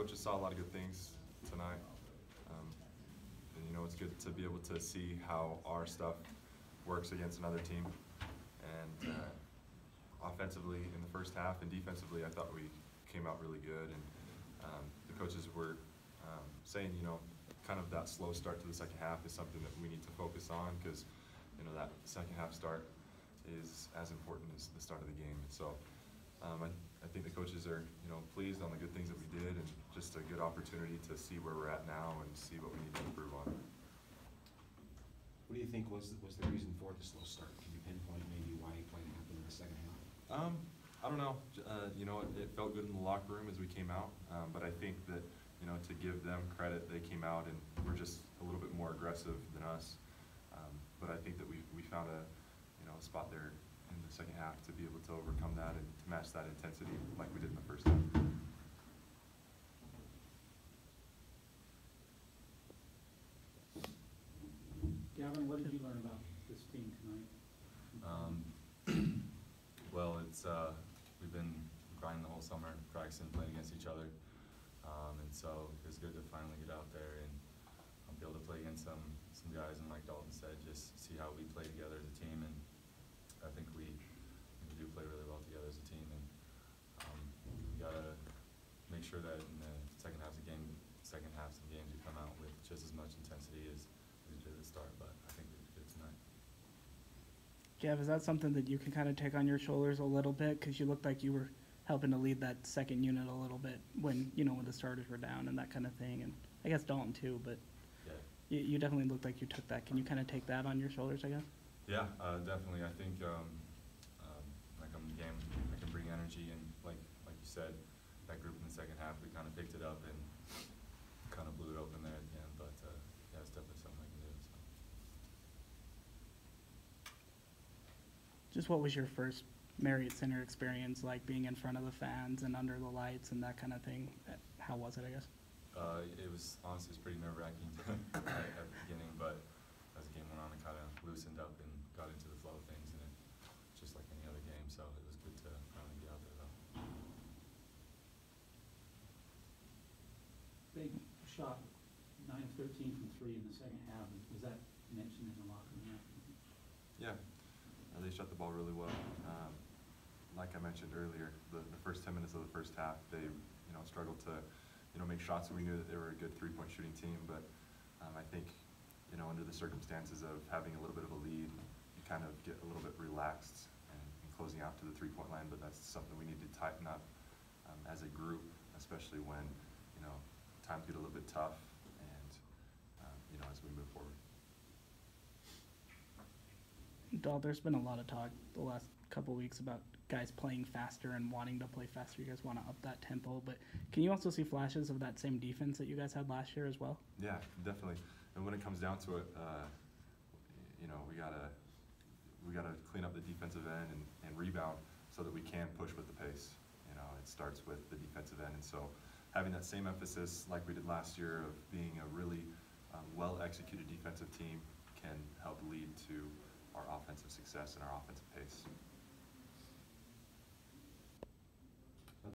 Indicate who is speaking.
Speaker 1: coaches saw a lot of good things tonight. And you know, it's good to be able to see how our stuff works against another team. And offensively in the first half and defensively, I thought we came out really good. And the coaches were saying, you know, kind of that slow start to the second half is something that we need to focus on, because you know that second half start is as important as the start of the game. And so I think the coaches are, you know, pleased on the good things that we did, and just a good opportunity to see where we're at now and see what we need to improve on.
Speaker 2: What do you think was the reason for the slow start? Can you pinpoint maybe why it happened in the second half?
Speaker 1: I don't know. You know, it felt good in the locker room as we came out, but I think that, you know, to give them credit, they came out and were just a little bit more aggressive than us. But I think that we found a spot there in the second half to be able to overcome that and to match that intensity like we did in the first half.
Speaker 3: Gavin, what did you learn about this team tonight?
Speaker 4: Well, we've been grinding the whole summer, practicing, playing against each other, and so it's good to finally get out there and be able to play against some guys, and like Dalton said, just see how we play together as a team. And I think we do play really well together as a team, and we gotta make sure that in the second half of the games we come out with just as much intensity as we did at the start. But I think we did good tonight.
Speaker 5: Gav, is that something that you can kind of take on your shoulders a little bit? Because you looked like you were helping to lead that second unit a little bit when the starters were down and that kind of thing, and I guess Dalton too. But
Speaker 4: yeah,
Speaker 5: you definitely looked like you took that. Can you kind of take that on your shoulders, I guess?
Speaker 4: Yeah, definitely. I think like I'm the game, I can bring energy, and like you said, that group in the second half, we kind of picked it up and kind of blew it open there at the end. But yeah, it's definitely something I can do. So.
Speaker 5: Just what was your first Marriott Center experience like, being in front of the fans and under the lights and that kind of thing? How was it, I guess?
Speaker 4: It was honestly pretty nerve-wracking at the beginning, but as the game went on, it kind of loosened up and got into the flow of things, and it just like any other game. So it was good to finally get out there, though.
Speaker 3: They shot 9 of 13 from 3 in the second half. Was that mentioned in the locker room?
Speaker 1: Yeah, they shot the ball really well. Like I mentioned earlier, the first 10 minutes of the first half, they struggled to make shots. We knew that they were a good three-point shooting team, but I think under the circumstances of having a little bit of a lead, you kind of get a little bit relaxed and closing out to the three-point line. But that's something we need to tighten up as a group, especially when times get a little bit tough, and as we move forward.
Speaker 5: Dal, there's been a lot of talk the last couple weeks about guys playing faster and wanting to play faster. You guys want to up that tempo, but can you also see flashes of that same defense that you guys had last year as well?
Speaker 1: Yeah, definitely. And when it comes down to it, we gotta clean up the defensive end and rebound so that we can push with the pace. It starts with the defensive end, and so having that same emphasis like we did last year of being a really well-executed defensive team can help lead to our offensive success and our offensive pace.